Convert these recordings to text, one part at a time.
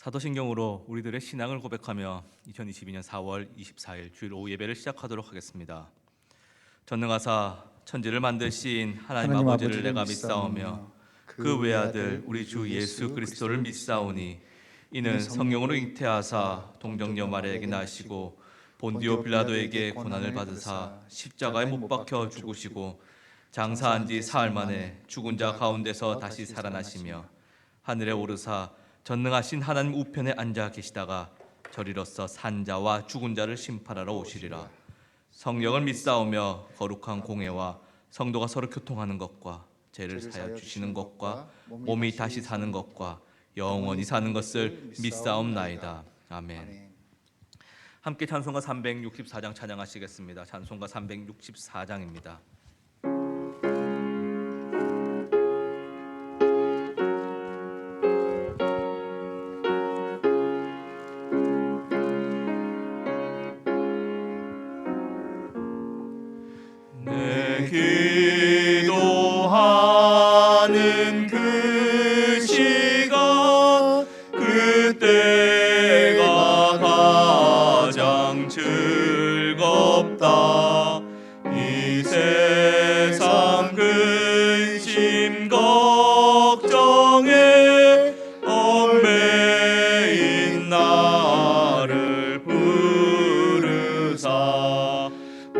사도신경으로 우리들의 신앙을 고백하며 2022년 4월 24일 주일 오후 예배를 시작하도록 하겠습니다. 전능하사 천지를 만드신 하나님 아버지를 내가 믿사오며 그 외아들 우리 주 예수 그리스도를 믿사오니 이는 성령으로 잉태하사 동정녀 마리아에게 나시고 본디오 빌라도에게 고난을 받으사 십자가에 못 박혀 죽으시고 장사한 지 사흘 만에 죽은 자 가운데서 다시 살아나시며 하늘에 오르사 전능하신 하나님 우편에 앉아 계시다가 저리로서 산자와 죽은 자를 심판하러 오시리라. 성령을 믿사오며 거룩한 공회와 성도가 서로 교통하는 것과 죄를 사하여 주시는 것과 몸이 다시 사는 것과 영원히 사는 것을 믿사옵나이다. 아멘. 함께 찬송가 364장 찬양하시겠습니다. 찬송가 364장입니다. 기도하는 그 시간 그때가 가장 즐겁다. 이 세상 근심 걱정에 얽매인 나를 부르사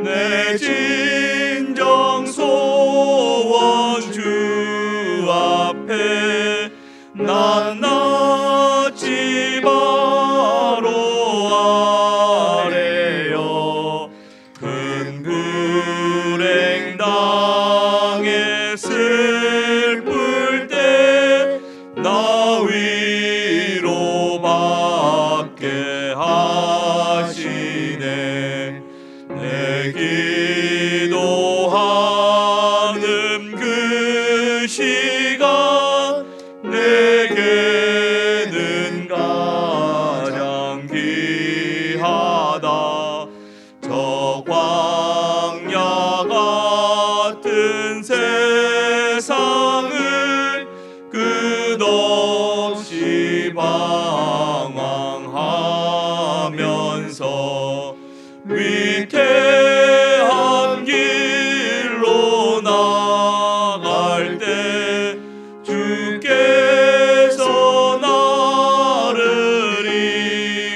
내 진정 소원 주 앞에 낱낱이 바로 아뢰어 큰 불행 당해 슬플 때 나 위로받게 하시네. 내 기도하는 그 시간 내게는 가장 귀하다. 저 광야 같은 세상을 끝없이 방황하면서 위태한 길로 나갈 때 주께서 나를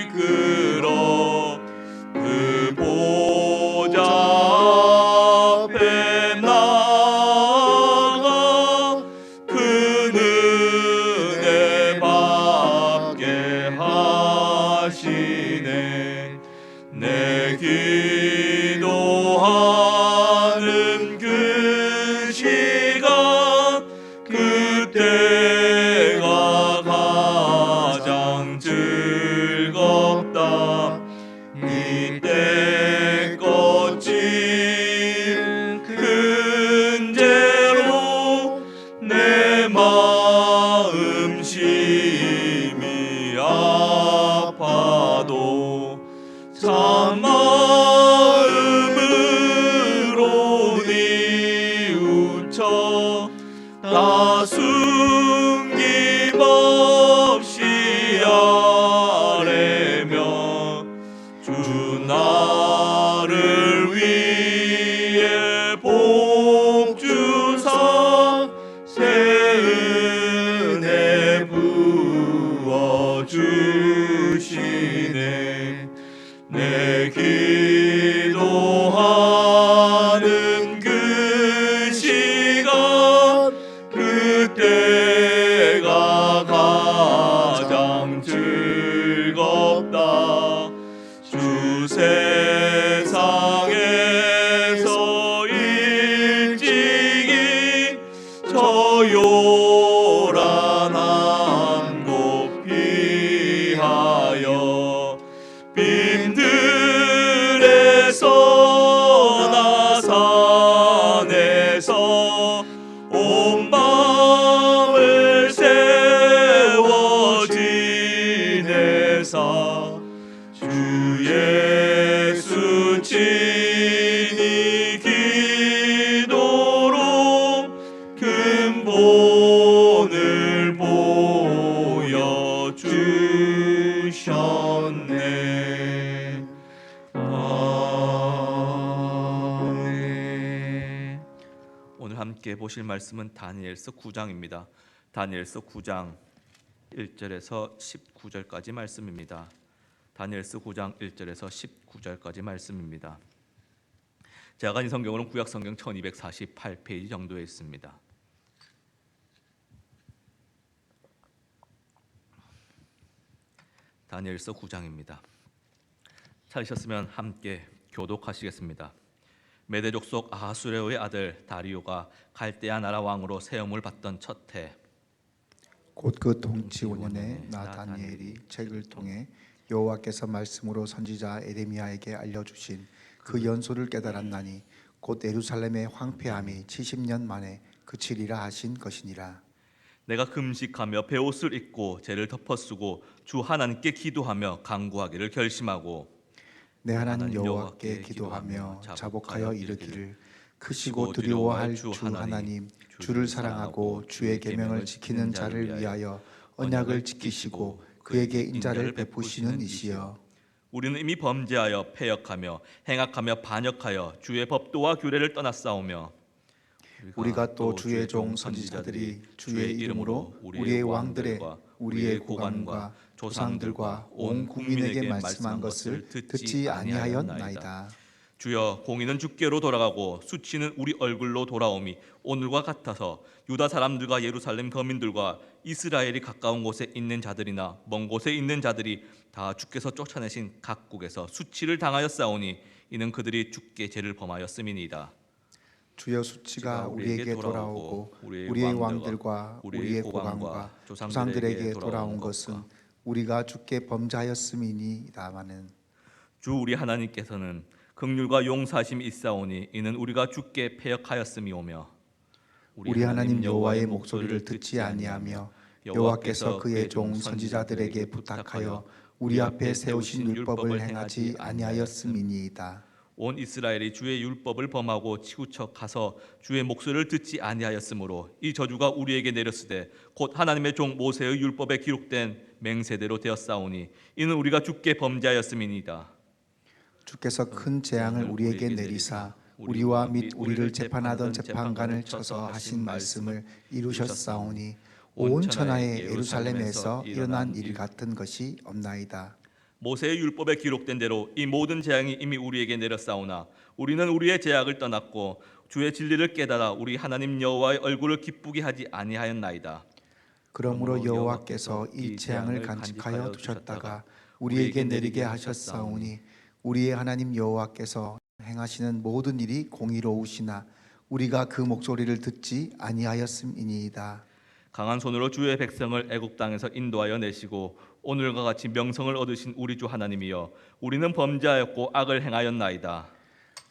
이끌어 그 보좌 앞에 나아가 그 은혜 받게 하시네. 내 기도하는 그 시간 그때가 가장 즐겁다. 이때 거친 큰 죄로 내 마음 심히 아파도 참 마음으로 뉘우쳐 다 숨김없이 아뢰며 주 나를 위해 복 주사 새 은혜 부어 주시네. 내 기도하는 그 시간 그때가 가장 즐겁다. 주 세상에서 일찍이 저 요란한 곳 피하여 빈들에서 나 산에서 온 마음을 세워 지내사 주 예수 친히 기도로 근본을 보여 주 함께 보실 말씀은 다니엘서 9장입니다. 다니엘서 9장 1절에서 19절까지 말씀입니다. 다니엘서 9장 1절에서 19절까지 말씀입니다. 제가 가진 성경으로는 구약 성경 1248페이지 정도에 있습니다. 다니엘서 9장입니다. 찾으셨으면 함께 교독하시겠습니다. 메대 족속 아하수레오의 아들 다리오가 갈대아 나라 왕으로 세움을 받던 첫 해, 곧 그 통치원의 나 다니엘이 책을 통해 여호와께서 말씀으로 선지자 에레미야에게 알려주신 그 연소를 깨달았나니 곧 예루살렘의 황폐함이 70년 만에 그치리라 하신 것이니라. 내가 금식하며 베옷을 입고 죄를 덮어쓰고 주 하나님께 기도하며 간구하기를 결심하고 내 하나님 여호와께 기도하며 자복하여 이르기를 크시고 두려워할 주 하나님 주를 사랑하고 주의 계명을 지키는 자를 위하여 언약을 지키시고 그에게 인자를 베푸시는 이시여. 우리는 이미 범죄하여 패역하며 행악하며 반역하여 주의 법도와 규례를 떠났사오며 우리가 또 주의 종 선지자들이 주의 이름으로 우리의 왕들의 우리의 고관과 조상들과 온 국민에게 말씀한 것을 듣지 아니하였나이다. 주여, 공의는 주께로 돌아가고 수치는 우리 얼굴로 돌아오미 오늘과 같아서 유다 사람들과 예루살렘 거민들과 이스라엘이 가까운 곳에 있는 자들이나 먼 곳에 있는 자들이 다 주께서 쫓아내신 각국에서 수치를 당하였사오니 이는 그들이 주께 죄를 범하였음이니이다. 주여, 수치가 우리에게 돌아오고 우리의 왕들과 우리의 고관과 조상들에게 돌아온 것은 우리가 주께 범죄하였음이니이다마는 주 우리 하나님께서는 긍휼과 용서하심이 있사오니 이는 우리가 주께 패역하였음이오며 우리 하나님 여호와의 목소리를 듣지 아니하며 여호와께서 그의 종 선지자들에게 부탁하여 우리 앞에 세우신 율법을 행하지 아니하였음이니이다. 온 이스라엘이 주의 율법을 범하고 치우쳐 가서 주의 목소리를 듣지 아니하였으므로 이 저주가 우리에게 내렸으되 곧 하나님의 종 모세의 율법에 기록된 맹세대로 되었사오니 이는 우리가 주께 범죄하였음이니이다. 주께서 큰 재앙을 우리에게 내리사 우리와 및 우리를 재판하던 재판관을 쳐서 하신 말씀을 이루셨사오니 온 천하의 예루살렘에서 일어난 일 같은 것이 없나이다. 모세의 율법에 기록된 대로 이 모든 재앙이 이미 우리에게 내렸사오나 우리는 우리의 죄악을 떠났고 주의 진리를 깨달아 우리 하나님 여호와의 얼굴을 기쁘게 하지 아니하였나이다. 그러므로 여호와께서 이 재앙을 간직하여 두셨다가 우리에게 내리게 하셨사오니 우리의 하나님 여호와께서 행하시는 모든 일이 공의로우시나 우리가 그 목소리를 듣지 아니하였음이니이다. 강한 손으로 주의 백성을 애굽 땅에서 인도하여 내시고 오늘과 같이 명성을 얻으신 우리 주 하나님이여 우리는 범죄하였고 악을 행하였나이다.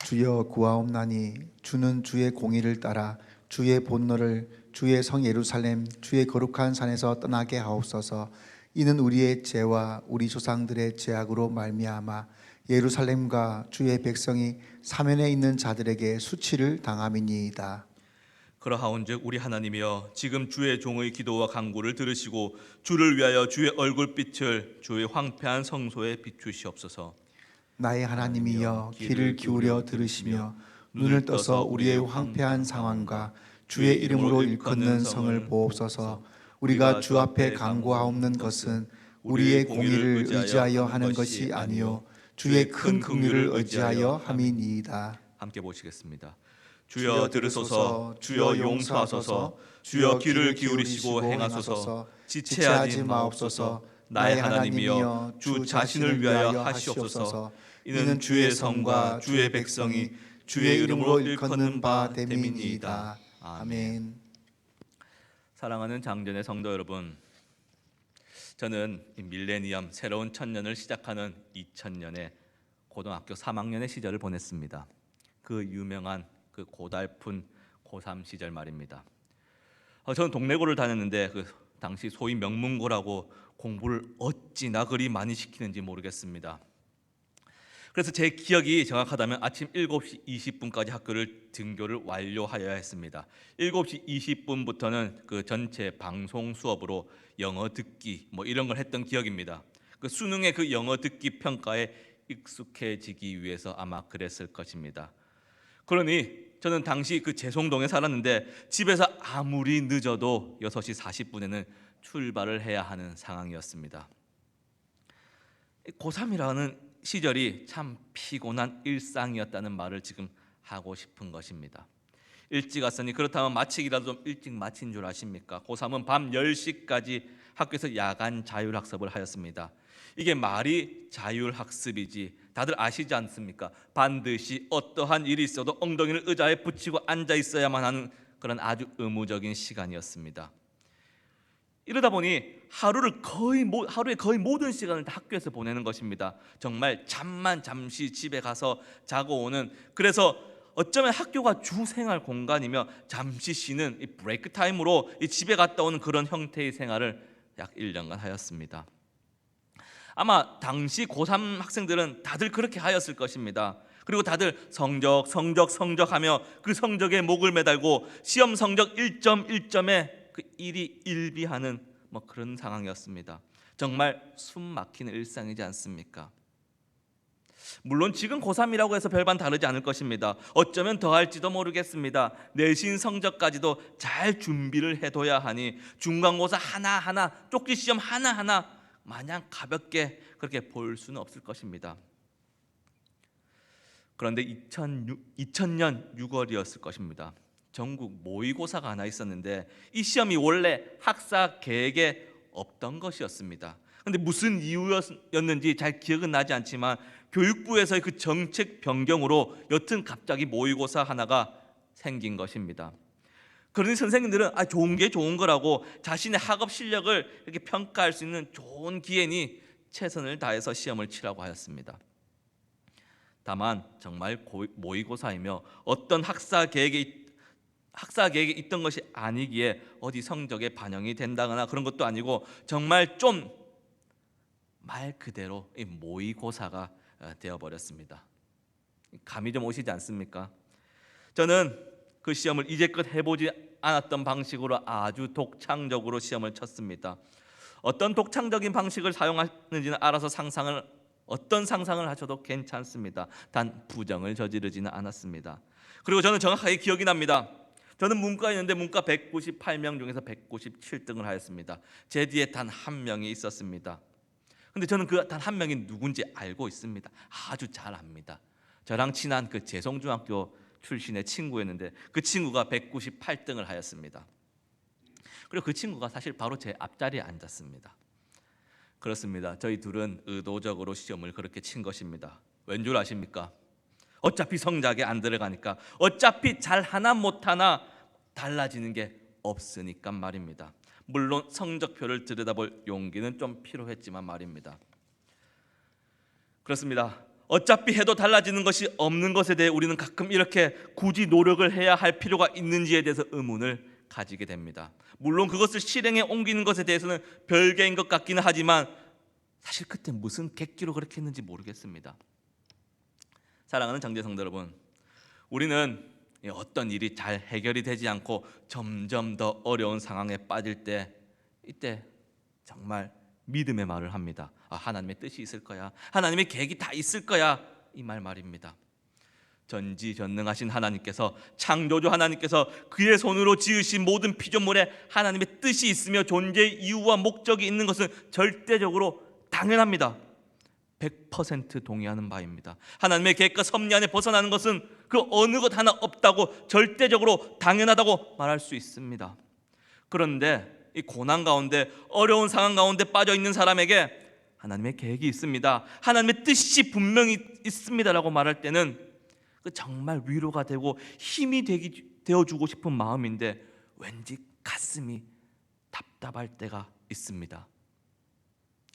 주여, 구하옵나니 주는 주의 공의를 따라 주의 본노를 주의 성 예루살렘 주의 거룩한 산에서 떠나게 하옵소서. 이는 우리의 죄와 우리 조상들의 죄악으로 말미암아 예루살렘과 주의 백성이 사면에 있는 자들에게 수치를 당함이니이다. 그러하온즉 우리 하나님이여 지금 주의 종의 기도와 간구를 들으시고 주를 위하여 주의 얼굴빛을 주의 황폐한 성소에 비추시옵소서. 나의 하나님이여 귀를 기울여 들으시며 눈을 떠서 우리의 황폐한 상황과 주의 이름으로 일컫는 성을 보옵소서. 우리가 주 앞에 간구하옵는 것은 우리의 공의를 의지하여 하는 것이 아니요 주의 큰 긍휼을 의지하여 함이니이다. 함께 보시겠습니다. 주여 들으소서. 주여 용서하소서. 주여 귀를 기울이시고 행하소서. 지체하지 마옵소서. 나의 하나님이여 주 자신을 위하여 하시옵소서. 이는 주의 성과 주의 백성이 주의 이름으로 일컫는 바 됨이니이다. 아멘. 사랑하는 장전의 성도 여러분, 저는 이 밀레니엄 새로운 천년을 시작하는 2000년에 고등학교 3학년의 시절을 보냈습니다. 그 유명한 그 고달픈 고3 시절 말입니다. 저는 동래고를 다녔는데 그 당시 소위 명문고라고 공부를 어찌나 그리 많이 시키는지 모르겠습니다. 그래서 제 기억이 정확하다면 아침 7시 20분까지 학교를 등교를 완료하여야 했습니다. 7시 20분부터는 그 전체 방송 수업으로 영어 듣기 뭐 이런 걸 했던 기억입니다. 그 수능의 그 영어 듣기 평가에 익숙해지기 위해서 아마 그랬을 것입니다. 그러니 저는 당시 그 재송동에 살았는데 집에서 아무리 늦어도 6시 40분에는 출발을 해야 하는 상황이었습니다. 고3이라는 시절이 참 피곤한 일상이었다는 말을 지금 하고 싶은 것입니다. 일찍 왔으니 그렇다면 마치기라도 좀 일찍 마친 줄 아십니까? 고3은 밤 10시까지 학교에서 야간 자율학습을 하였습니다. 이게 말이 자율학습이지 다들 아시지 않습니까? 반드시 어떠한 일이 있어도 엉덩이를 의자에 붙이고 앉아 있어야만 하는 그런 아주 의무적인 시간이었습니다. 이러다 보니 하루의 거의 모든 시간을 다 학교에서 보내는 것입니다. 정말 잠만 잠시 집에 가서 자고 오는, 그래서 어쩌면 학교가 주 생활 공간이며 잠시 쉬는 이 브레이크 타임으로 이 집에 갔다 오는 그런 형태의 생활을 약 1년간 하였습니다. 아마 당시 고3 학생들은 다들 그렇게 하였을 것입니다. 그리고 다들 성적하며 그 성적에 목을 매달고 시험 성적 1점 1점에 그 일이 일비하는 그런 상황이었습니다. 정말 숨 막히는 일상이지 않습니까? 물론 지금 고3이라고 해서 별반 다르지 않을 것입니다. 어쩌면 더할지도 모르겠습니다. 내신 성적까지도 잘 준비를 해둬야 하니 중간고사 하나하나, 쪽지시험 하나하나 마냥 가볍게 그렇게 볼 수는 없을 것입니다. 그런데 2000년 6월이었을 것입니다. 전국 모의고사가 하나 있었는데 이 시험이 원래 학사 계획에 없던 것이었습니다. 그런데 무슨 이유였는지 잘 기억은 나지 않지만 교육부에서의 그 정책 변경으로 여튼 갑자기 모의고사 하나가 생긴 것입니다. 그러니 선생님들은 좋은 게 좋은 거라고 자신의 학업 실력을 이렇게 평가할 수 있는 좋은 기회니 최선을 다해서 시험을 치라고 하였습니다. 다만 정말 모의고사이며 어떤 학사 계획에 있던 것이 아니기에 어디 성적에 반영이 된다거나 그런 것도 아니고 정말 좀 말 그대로 이 모의고사가 되어버렸습니다. 감이 좀 오시지 않습니까? 저는 그 시험을 이제껏 해보지 않았던 방식으로 아주 독창적으로 시험을 쳤습니다. 어떤 독창적인 방식을 사용하는지는 알아서 어떤 상상을 하셔도 괜찮습니다. 단 부정을 저지르지는 않았습니다. 그리고 저는 정확하게 기억이 납니다. 저는 문과였는데 문과 198명 중에서 197등을 하였습니다. 제 뒤에 단 한 명이 있었습니다. 근데 저는 그 단 한 명이 누군지 알고 있습니다. 아주 잘 압니다. 저랑 친한 그 재송중학교 출신의 친구였는데 그 친구가 198등을 하였습니다. 그리고 그 친구가 사실 바로 제 앞자리에 앉았습니다. 그렇습니다. 저희 둘은 의도적으로 시험을 그렇게 친 것입니다. 왠 줄 아십니까? 어차피 성적에 안 들어가니까, 어차피 잘하나 못하나 달라지는 게 없으니까 말입니다. 물론 성적표를 들여다볼 용기는 좀 필요했지만 말입니다. 그렇습니다. 어차피 해도 달라지는 것이 없는 것에 대해 우리는 가끔 이렇게 굳이 노력을 해야 할 필요가 있는지에 대해서 의문을 가지게 됩니다. 물론 그것을 실행에 옮기는 것에 대해서는 별개인 것 같기는 하지만 사실 그때 무슨 객기로 그렇게 했는지 모르겠습니다. 사랑하는 장제성도 여러분, 우리는 어떤 일이 잘 해결이 되지 않고 점점 더 어려운 상황에 빠질 때, 이때 정말 믿음의 말을 합니다. 하나님의 뜻이 있을 거야, 하나님의 계획이 다 있을 거야, 이 말입니다. 전지전능하신 하나님께서, 창조주 하나님께서 그의 손으로 지으신 모든 피조물에 하나님의 뜻이 있으며 존재의 이유와 목적이 있는 것은 절대적으로 당연합니다. 100% 동의하는 바입니다. 하나님의 계획과 섭리 안에 벗어나는 것은 그 어느 것 하나 없다고, 절대적으로 당연하다고 말할 수 있습니다. 그런데 이 고난 가운데, 어려운 상황 가운데 빠져 있는 사람에게 하나님의 계획이 있습니다, 하나님의 뜻이 분명히 있습니다라고 말할 때는 그 정말 위로가 되고 힘이 되어주고 싶은 마음인데 왠지 가슴이 답답할 때가 있습니다.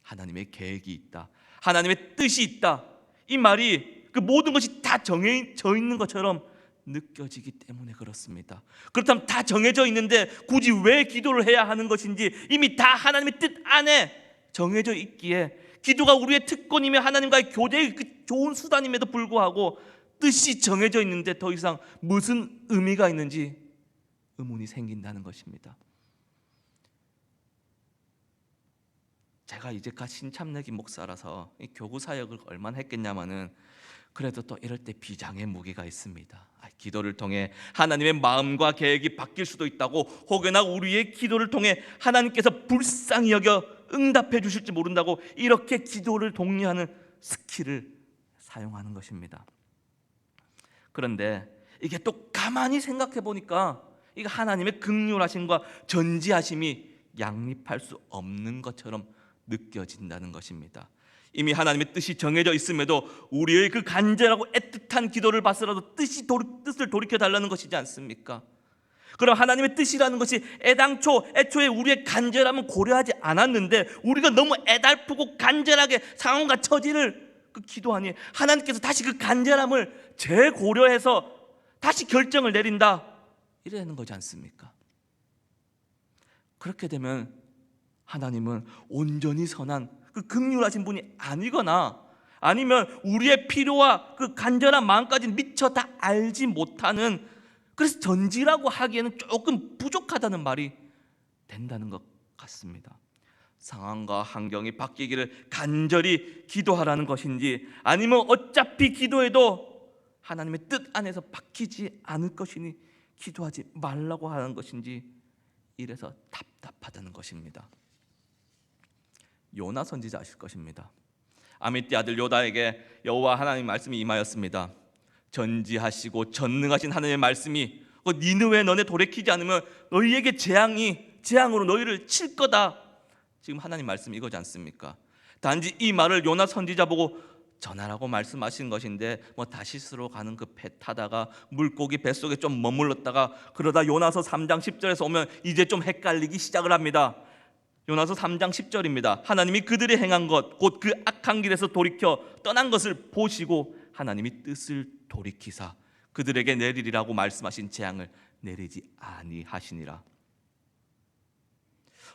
하나님의 계획이 있다, 하나님의 뜻이 있다, 이 말이 그 모든 것이 다 정해져 있는 것처럼 느껴지기 때문에 그렇습니다. 그렇다면 다 정해져 있는데 굳이 왜 기도를 해야 하는 것인지, 이미 다 하나님의 뜻 안에 정해져 있기에, 기도가 우리의 특권이며 하나님과의 교제의 그 좋은 수단임에도 불구하고 뜻이 정해져 있는데 더 이상 무슨 의미가 있는지 의문이 생긴다는 것입니다. 제가 이제까지 신참내기 목사라서 이 교구 사역을 얼마나 했겠냐마는 그래도 또 이럴 때 비장의 무기가 있습니다. 기도를 통해 하나님의 마음과 계획이 바뀔 수도 있다고, 혹여나 우리의 기도를 통해 하나님께서 불쌍히 여겨 응답해 주실지 모른다고 이렇게 기도를 독려하는 스킬을 사용하는 것입니다. 그런데 이게 또 가만히 생각해 보니까 이거 하나님의 긍휼하심과 전지하심이 양립할 수 없는 것처럼 느껴진다는 것입니다. 이미 하나님의 뜻이 정해져 있음에도 우리의 그 간절하고 애틋한 기도를 봐서라도 뜻을 돌이켜 달라는 것이지 않습니까? 그럼 하나님의 뜻이라는 것이 애초에 우리의 간절함은 고려하지 않았는데 우리가 너무 애달프고 간절하게 상황과 처지를 기도하니 하나님께서 다시 그 간절함을 재고려해서 다시 결정을 내린다, 이래는 거지 않습니까? 그렇게 되면 하나님은 온전히 선한 그 긍휼하신 분이 아니거나, 아니면 우리의 필요와 그 간절한 마음까지는 미처 다 알지 못하는, 그래서 전지라고 하기에는 조금 부족하다는 말이 된다는 것 같습니다. 상황과 환경이 바뀌기를 간절히 기도하라는 것인지, 아니면 어차피 기도해도 하나님의 뜻 안에서 바뀌지 않을 것이니 기도하지 말라고 하는 것인지, 이래서 답답하다는 것입니다. 요나 선지자 아실 것입니다. 아미띠 아들 요나에게 여호와 하나님의 말씀이 임하였습니다. 전지하시고 전능하신 하나님의 말씀이 니느웨 너네 돌이키지 않으면 너희에게 재앙으로 너희를 칠 거다. 지금 하나님 말씀이 이거지 않습니까? 단지 이 말을 요나 선지자 보고 전하라고 말씀하신 것인데 다시스로 가는 그 배 타다가 물고기 뱃속에 좀 머물렀다가 그러다 요나서 3장 10절에서 오면 이제 좀 헷갈리기 시작을 합니다. 요나서 3장 10절입니다. 하나님이 그들이 행한 것 곧 그 악한 길에서 돌이켜 떠난 것을 보시고 하나님이 뜻을 돌이키사 그들에게 내리리라고 말씀하신 재앙을 내리지 아니하시니라.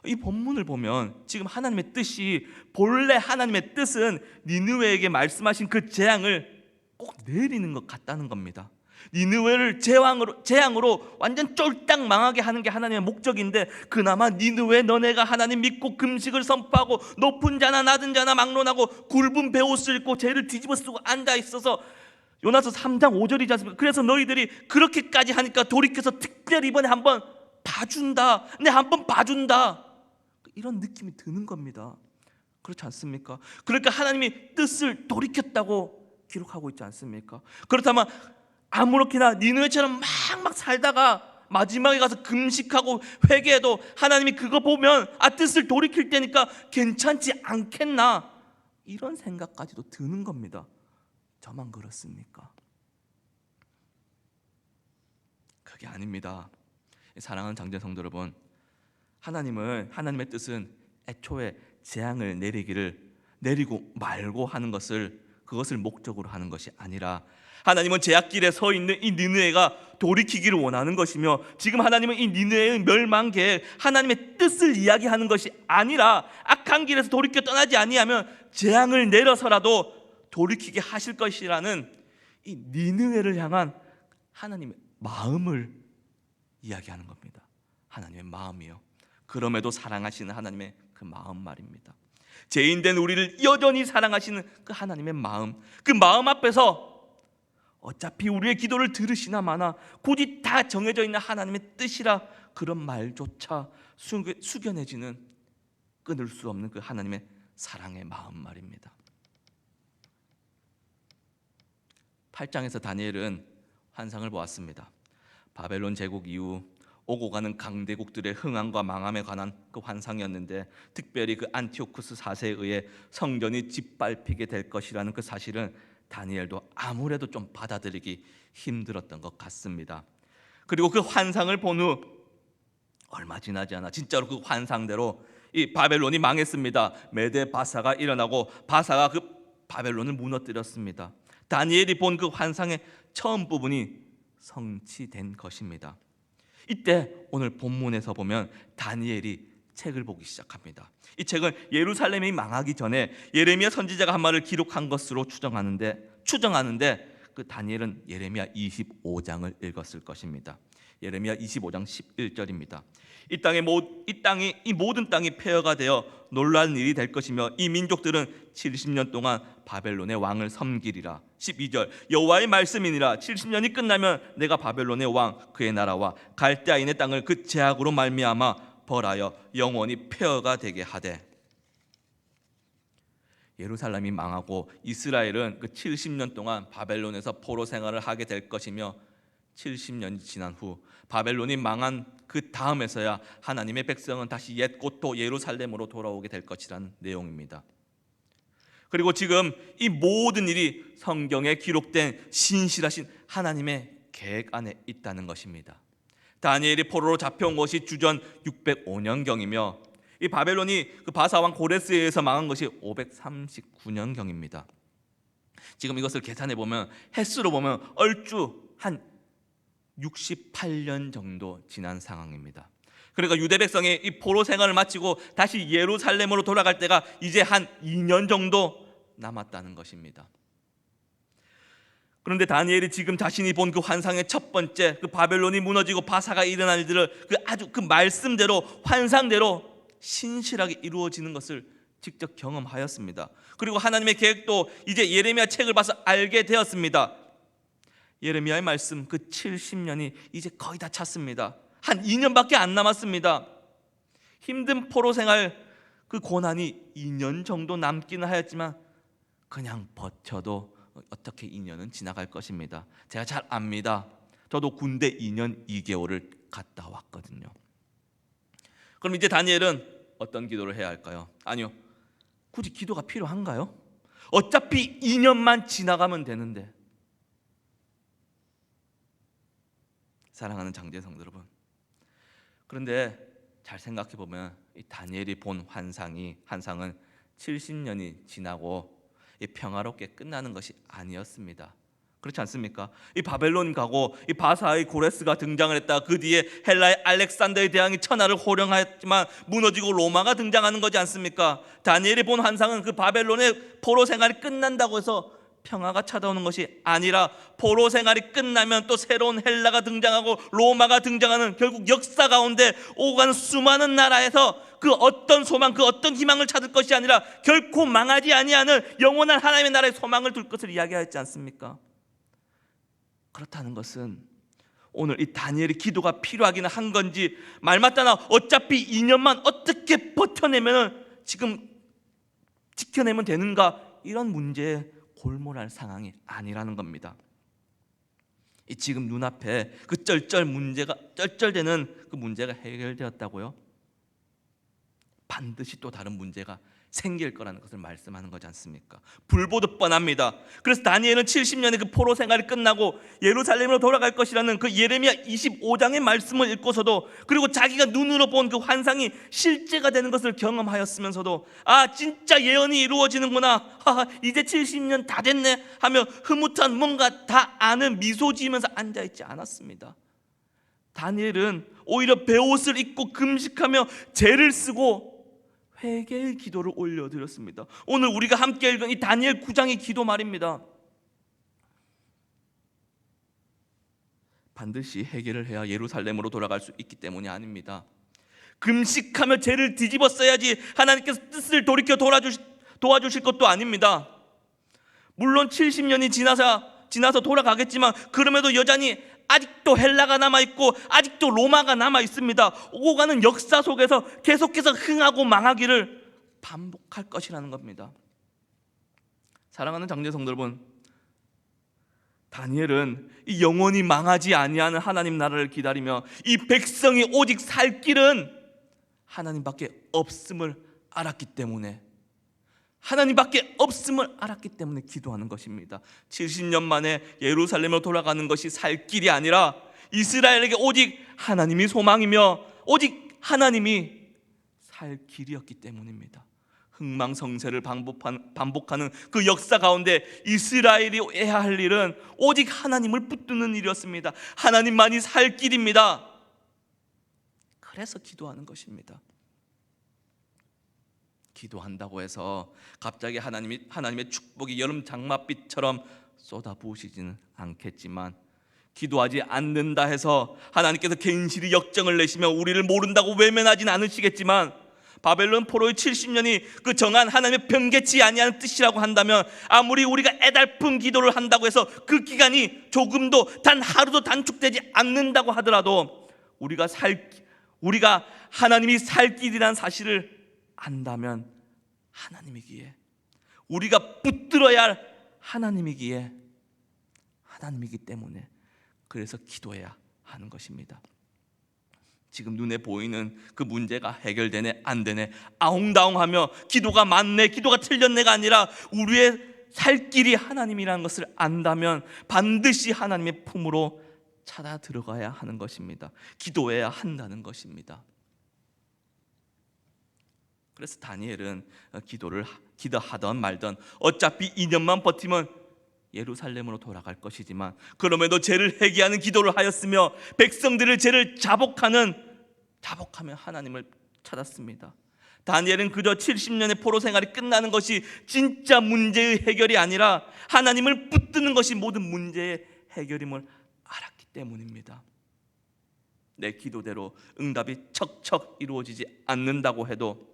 이 본문을 보면 지금 하나님의 뜻이, 본래 하나님의 뜻은 니느웨에게 말씀하신 그 재앙을 꼭 내리는 것 같다는 겁니다. 니느웨를 재앙으로 완전 쫄딱 망하게 하는 게 하나님의 목적인데, 그나마 니느웨 너네가 하나님 믿고 금식을 선포하고 높은 자나 낮은 자나 막론하고 굵은 베옷을 입고 죄를 뒤집어 쓰고 앉아 있어서, 요나서 3장 5절이지 않습니까? 그래서 너희들이 그렇게까지 하니까 돌이켜서 특별히 이번에 한번 봐준다, 한번 봐준다, 이런 느낌이 드는 겁니다. 그렇지 않습니까? 그러니까 하나님이 뜻을 돌이켰다고 기록하고 있지 않습니까? 그렇다면 아무렇게나 니느웨처럼 막 살다가 마지막에 가서 금식하고 회개해도 하나님이 그거 보면 뜻을 돌이킬 때니까 괜찮지 않겠나, 이런 생각까지도 드는 겁니다. 저만 그렇습니까? 그게 아닙니다. 사랑하는 장전 성도 여러분, 하나님의 뜻은 애초에 재앙을 내리고 말고 하는 그것을 목적으로 하는 것이 아니라, 하나님은 제약길에 서 있는 이 니느웨가 돌이키기를 원하는 것이며, 지금 하나님은 이 니느웨의 멸망 계획, 하나님의 뜻을 이야기하는 것이 아니라 악한 길에서 돌이켜 떠나지 아니하면 재앙을 내려서라도 돌이키게 하실 것이라는 이 니느웨를 향한 하나님의 마음을 이야기하는 겁니다. 하나님의 마음이요, 그럼에도 사랑하시는 하나님의 그 마음 말입니다. 죄인된 우리를 여전히 사랑하시는 그 하나님의 마음, 그 마음 앞에서 어차피 우리의 기도를 들으시나 마나 굳이 다 정해져 있는 하나님의 뜻이라 그런 말조차 숙연해지는, 끊을 수 없는 그 하나님의 사랑의 마음 말입니다. 8장에서 다니엘은 환상을 보았습니다. 바벨론 제국 이후 오고 가는 강대국들의 흥함과 망함에 관한 그 환상이었는데, 특별히 그 안티오쿠스 4세에 의해 성전이 짓밟히게 될 것이라는 그 사실은 다니엘도 아무래도 좀 받아들이기 힘들었던 것 같습니다. 그리고 그 환상을 본 후 얼마 지나지 않아 진짜로 그 환상대로 이 바벨론이 망했습니다. 메데 바사가 일어나고 바사가 그 바벨론을 무너뜨렸습니다. 다니엘이 본 그 환상의 처음 부분이 성취된 것입니다. 이때 오늘 본문에서 보면 다니엘이 책을 보기 시작합니다. 이 책은 예루살렘이 망하기 전에 예레미야 선지자가 한 말을 기록한 것으로 추정하는데 그 다니엘은 예레미야 25장을 읽었을 것입니다. 예레미야 25장 11절입니다. 이 모든 땅이 폐허가 되어 놀라운 일이 될 것이며 이 민족들은 70년 동안 바벨론의 왕을 섬기리라. 12절 여호와의 말씀이니라. 70년이 끝나면 내가 바벨론의 왕 그의 나라와 갈대아인의 땅을 그 제약으로 말미암아 벌하여 영원히 폐허가 되게 하되. 예루살렘이 망하고 이스라엘은 그 70년 동안 바벨론에서 포로 생활을 하게 될 것이며 70년이 지난 후 바벨론이 망한 그 다음에서야 하나님의 백성은 다시 옛 곳도 예루살렘으로 돌아오게 될 것이라는 내용입니다. 그리고 지금 이 모든 일이 성경에 기록된 신실하신 하나님의 계획 안에 있다는 것입니다. 다니엘이 포로로 잡혀온 것이 주전 605년경이며 이 바벨론이 그 바사왕 고레스에 의해서 망한 것이 539년경입니다. 지금 이것을 계산해 보면 횟수로 보면 얼추 한 68년 정도 지난 상황입니다. 그러니까 유대 백성이 이 포로 생활을 마치고 다시 예루살렘으로 돌아갈 때가 이제 한 2년 정도 남았다는 것입니다. 그런데 다니엘이 지금 자신이 본 그 환상의 첫 번째 그 바벨론이 무너지고 바사가 일어날 일들을 아주 그 말씀대로 환상대로 신실하게 이루어지는 것을 직접 경험하였습니다. 그리고 하나님의 계획도 이제 예레미야 책을 봐서 알게 되었습니다. 예레미야의 말씀 그 70년이 이제 거의 다 찼습니다. 한 2년밖에 안 남았습니다. 힘든 포로 생활 그 고난이 2년 정도 남기는 하였지만 그냥 버텨도 어떻게 2년은 지나갈 것입니다. 제가 잘 압니다. 저도 군대 2년 2개월을 갔다 왔거든요. 그럼 이제 다니엘은 어떤 기도를 해야 할까요? 아니요, 굳이 기도가 필요한가요? 어차피 2년만 지나가면 되는데. 사랑하는 장제 성도 여러분, 그런데 잘 생각해 보면 이 다니엘이 본 환상은 70년이 지나고 평화롭게 끝나는 것이 아니었습니다. 그렇지 않습니까? 이 바벨론 가고 이 바사의 고레스가 등장을 했다. 그 뒤에 헬라의 알렉산더의 대왕이 천하를 호령하였지만 무너지고 로마가 등장하는 거지 않습니까? 다니엘이 본 환상은 그 바벨론의 포로 생활이 끝난다고 해서 평화가 찾아오는 것이 아니라 포로 생활이 끝나면 또 새로운 헬라가 등장하고 로마가 등장하는 결국 역사 가운데 오가는 수많은 나라에서 그 어떤 소망, 그 어떤 희망을 찾을 것이 아니라 결코 망하지 아니하는 영원한 하나님의 나라에 소망을 둘 것을 이야기하였지 않습니까? 그렇다는 것은 오늘 이 다니엘의 기도가 필요하기는 한 건지, 말 맞다나 어차피 2년만 어떻게 버텨내면 지금 지켜내면 되는가, 이런 문제에 골몰할 상황이 아니라는 겁니다. 이 지금 눈앞에 그 쩔쩔되는 그 문제가 해결되었다고요? 반드시 또 다른 문제가 생길 거라는 것을 말씀하는 거지 않습니까? 불보듯 뻔합니다. 그래서 다니엘은 70년의 그 포로 생활이 끝나고 예루살렘으로 돌아갈 것이라는 그 예레미야 25장의 말씀을 읽고서도, 그리고 자기가 눈으로 본 그 환상이 실제가 되는 것을 경험하였으면서도 아, 진짜 예언이 이루어지는구나, 이제 70년 다 됐네 하며 흐뭇한 뭔가 다 아는 미소 지으면서 앉아있지 않았습니다. 다니엘은 오히려 베옷을 입고 금식하며 제를 쓰고 회개의 기도를 올려드렸습니다. 오늘 우리가 함께 읽은 이 다니엘 9장의 기도 말입니다. 반드시 회개를 해야 예루살렘으로 돌아갈 수 있기 때문이 아닙니다. 금식하며 죄를 뒤집었어야지 하나님께서 뜻을 돌이켜 도와주실 것도 아닙니다. 물론 70년이 지나서 돌아가겠지만 그럼에도 여전히 아직도 헬라가 남아있고 아직도 로마가 남아있습니다. 오고 가는 역사 속에서 계속해서 흥하고 망하기를 반복할 것이라는 겁니다. 사랑하는 장제 성도 여러분, 다니엘은 이 영원히 망하지 아니하는 하나님 나라를 기다리며 이 백성이 오직 살 길은 하나님밖에 없음을 알았기 때문에 기도하는 것입니다. 70년 만에 예루살렘으로 돌아가는 것이 살 길이 아니라 이스라엘에게 오직 하나님이 소망이며 오직 하나님이 살 길이었기 때문입니다. 흥망성쇠를 반복하는 그 역사 가운데 이스라엘이 해야 할 일은 오직 하나님을 붙드는 일이었습니다. 하나님만이 살 길입니다. 그래서 기도하는 것입니다. 기도한다고 해서 갑자기 하나님의 축복이 여름 장맛비처럼 쏟아부으시지는 않겠지만 기도하지 않는다 해서 하나님께서 괜시리 역정을 내시며 우리를 모른다고 외면하진 않으시겠지만, 바벨론 포로의 70년이 그 정한 하나님의 변개치 아니하는 뜻이라고 한다면, 아무리 우리가 애달픈 기도를 한다고 해서 그 기간이 조금도 단 하루도 단축되지 않는다고 하더라도, 우리가 하나님이 살 길이라는 사실을 안다면 하나님이기에, 우리가 붙들어야 할 하나님이기에, 하나님이기 때문에 그래서 기도해야 하는 것입니다. 지금 눈에 보이는 그 문제가 해결되네 안 되네 아웅다웅하며 기도가 맞네 기도가 틀렸네가 아니라, 우리의 살 길이 하나님이라는 것을 안다면 반드시 하나님의 품으로 찾아 들어가야 하는 것입니다. 기도해야 한다는 것입니다. 그래서 다니엘은 기도하던 말던 어차피 2년만 버티면 예루살렘으로 돌아갈 것이지만, 그럼에도 죄를 회개하는 기도를 하였으며 백성들의 죄를 자복하며 하나님을 찾았습니다. 다니엘은 그저 70년의 포로 생활이 끝나는 것이 진짜 문제의 해결이 아니라 하나님을 붙드는 것이 모든 문제의 해결임을 알았기 때문입니다. 내 기도대로 응답이 척척 이루어지지 않는다고 해도,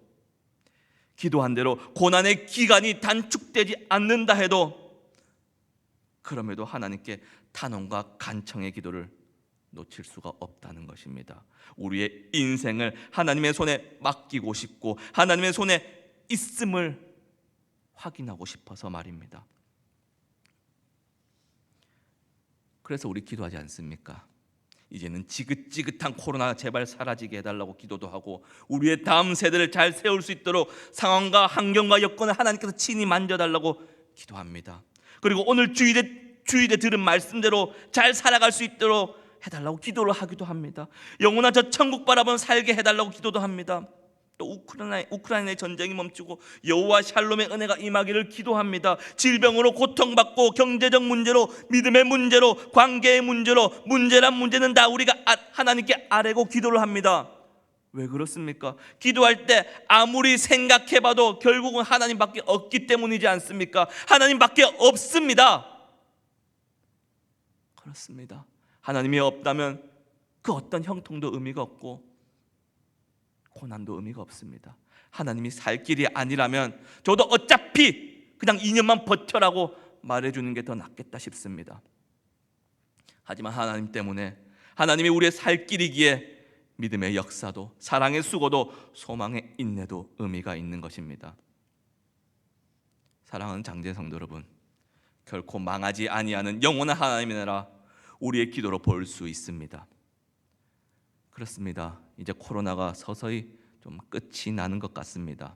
기도한 대로 고난의 기간이 단축되지 않는다 해도, 그럼에도 하나님께 탄원과 간청의 기도를 놓칠 수가 없다는 것입니다. 우리의 인생을 하나님의 손에 맡기고 싶고 하나님의 손에 있음을 확인하고 싶어서 말입니다. 그래서 우리 기도하지 않습니까? 이제는 지긋지긋한 코로나 제발 사라지게 해달라고 기도도 하고, 우리의 다음 세대를 잘 세울 수 있도록 상황과 환경과 여건을 하나님께서 친히 만져달라고 기도합니다. 그리고 오늘 주일에 들은 말씀대로 잘 살아갈 수 있도록 해달라고 기도를 하기도 합니다. 영원한 저 천국 바라보며 살게 해달라고 기도도 합니다. 또 우크라이나의 전쟁이 멈추고 여호와 샬롬의 은혜가 임하기를 기도합니다. 질병으로 고통받고 경제적 문제로, 믿음의 문제로, 관계의 문제로, 문제란 문제는 다 우리가 하나님께 아뢰고 기도를 합니다. 왜 그렇습니까? 기도할 때 아무리 생각해봐도 결국은 하나님밖에 없기 때문이지 않습니까? 하나님밖에 없습니다. 그렇습니다. 하나님이 없다면 그 어떤 형통도 의미가 없고 고난도 의미가 없습니다. 하나님이 살 길이 아니라면 저도 어차피 그냥 2년만 버텨라고 말해주는 게 더 낫겠다 싶습니다. 하지만 하나님 때문에, 하나님이 우리의 살 길이기에 믿음의 역사도, 사랑의 수고도, 소망의 인내도 의미가 있는 것입니다. 사랑하는 장제 성도 여러분, 결코 망하지 아니하는 영원한 하나님의 나라 우리의 기도로 볼 수 있습니다. 그렇습니다. 이제 코로나가 서서히 좀 끝이 나는 것 같습니다.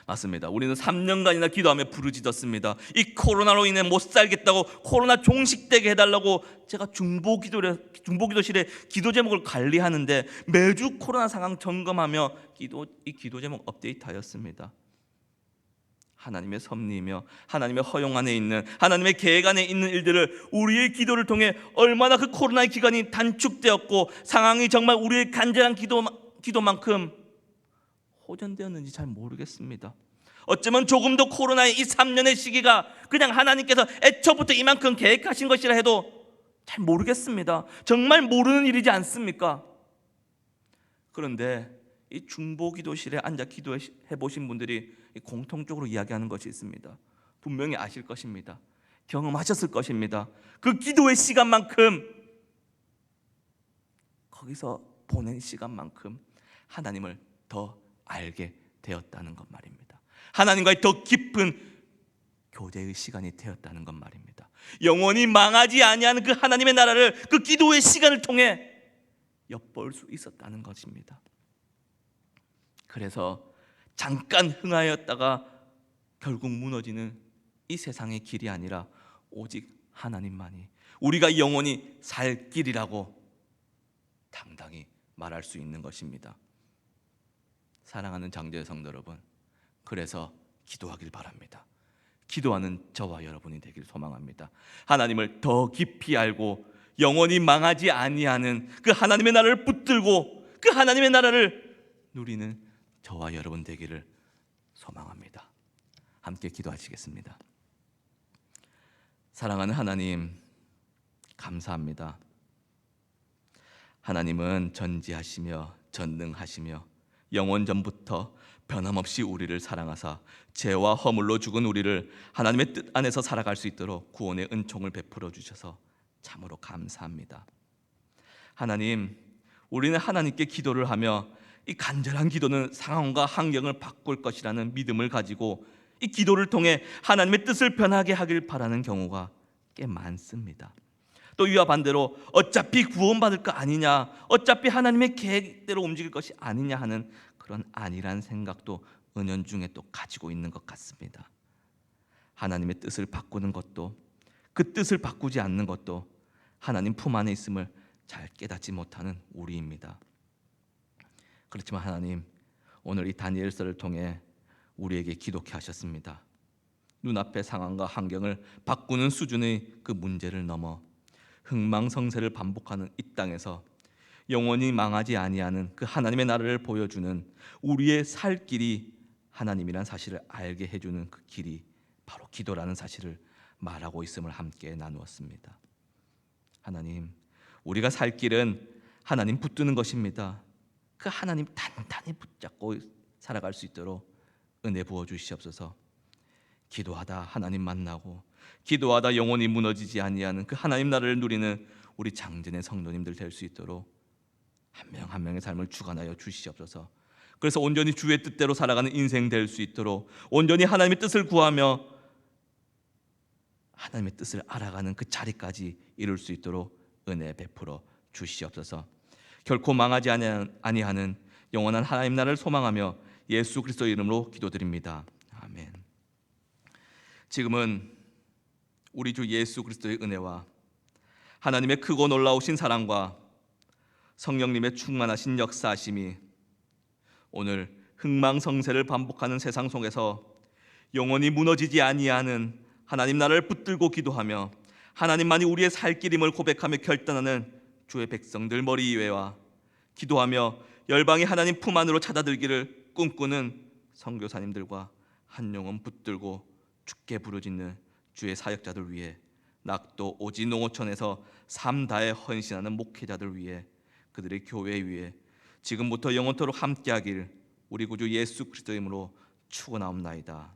맞습니다. 우리는 3년간이나 기도하며 부르짖었습니다. 이 코로나로 인해 못 살겠다고, 코로나 종식되게 해달라고 제가 중보기도실에 기도 제목을 관리하는데 매주 코로나 상황 점검하며 이 기도 제목 업데이트하였습니다. 하나님의 섭리이며 하나님의 허용 안에 있는, 하나님의 계획 안에 있는 일들을 우리의 기도를 통해 얼마나 그 코로나의 기간이 단축되었고 상황이 정말 우리의 간절한 기도만큼 호전되었는지 잘 모르겠습니다. 어쩌면 조금 더 코로나의 이 3년의 시기가 그냥 하나님께서 애초부터 이만큼 계획하신 것이라 해도 잘 모르겠습니다. 정말 모르는 일이지 않습니까? 그런데 이 중보기도실에 앉아 기도해 보신 분들이 공통적으로 이야기하는 것이 있습니다. 분명히 아실 것입니다. 경험하셨을 것입니다. 그 기도의 시간만큼, 거기서 보낸 시간만큼 하나님을 더 알게 되었다는 것 말입니다. 하나님과의 더 깊은 교제의 시간이 되었다는 것 말입니다. 영원히 망하지 아니하는 그 하나님의 나라를 그 기도의 시간을 통해 엿볼 수 있었다는 것입니다. 그래서 잠깐 흥하였다가 결국 무너지는 이 세상의 길이 아니라 오직 하나님만이 우리가 영원히 살 길이라고 당당히 말할 수 있는 것입니다. 사랑하는 장제의 성도 여러분, 그래서 기도하길 바랍니다. 기도하는 저와 여러분이 되길 소망합니다. 하나님을 더 깊이 알고 영원히 망하지 아니하는 그 하나님의 나라를 붙들고 그 하나님의 나라를 누리는 저와 여러분 되기를 소망합니다. 함께 기도하시겠습니다. 사랑하는 하나님, 감사합니다. 하나님은 전지하시며 전능하시며 영원 전부터 변함없이 우리를 사랑하사 죄와 허물로 죽은 우리를 하나님의 뜻 안에서 살아갈 수 있도록 구원의 은총을 베풀어 주셔서 참으로 감사합니다. 하나님, 우리는 하나님께 기도를 하며 이 간절한 기도는 상황과 환경을 바꿀 것이라는 믿음을 가지고 이 기도를 통해 하나님의 뜻을 변하게 하길 바라는 경우가 꽤 많습니다. 또 이와 반대로 어차피 구원받을 거 아니냐, 어차피 하나님의 계획대로 움직일 것이 아니냐 하는 그런 안일한 생각도 은연중에 또 가지고 있는 것 같습니다. 하나님의 뜻을 바꾸는 것도, 그 뜻을 바꾸지 않는 것도 하나님 품 안에 있음을 잘 깨닫지 못하는 우리입니다. 그렇지만 하나님, 오늘 이 다니엘서를 통해 우리에게 기독해 하셨습니다. 눈앞의 상황과 환경을 바꾸는 수준의 그 문제를 넘어 흥망성쇠를 반복하는 이 땅에서 영원히 망하지 아니하는 그 하나님의 나라를 보여주는 우리의 살 길이 하나님이란 사실을 알게 해주는 그 길이 바로 기도라는 사실을 말하고 있음을 함께 나누었습니다. 하나님, 우리가 살 길은 하나님 붙드는 것입니다. 그 하나님 단단히 붙잡고 살아갈 수 있도록 은혜 부어 주시옵소서. 기도하다 하나님 만나고 기도하다 영원히 무너지지 아니하는 그 하나님 나라를 누리는 우리 장전의 성도님들 될 수 있도록 한 명 한 명의 삶을 주관하여 주시옵소서. 그래서 온전히 주의 뜻대로 살아가는 인생 될 수 있도록 온전히 하나님의 뜻을 구하며 하나님의 뜻을 알아가는 그 자리까지 이룰 수 있도록 은혜 베풀어 주시옵소서. 결코 망하지 아니하는 영원한 하나님 나라를 소망하며 예수 그리스도의 이름으로 기도드립니다. 아멘. 지금은 우리 주 예수 그리스도의 은혜와 하나님의 크고 놀라우신 사랑과 성령님의 충만하신 역사하심이 오늘 흥망성쇠를 반복하는 세상 속에서 영원히 무너지지 아니하는 하나님 나라를 붙들고 기도하며 하나님만이 우리의 살 길임을 고백하며 결단하는 주의 백성들 머리 위에와 기도하며 열방의 하나님 품 안으로 찾아들기를 꿈꾸는 선교사님들과 한 영혼 붙들고 주께 부르짖는 주의 사역자들 위해 낙도 오지 농어촌에서 삶 다해 헌신하는 목회자들 위해 그들의 교회 위에 지금부터 영원토록 함께하길 우리 구주 예수 그리스도의 이름으로 축원하옵나이다.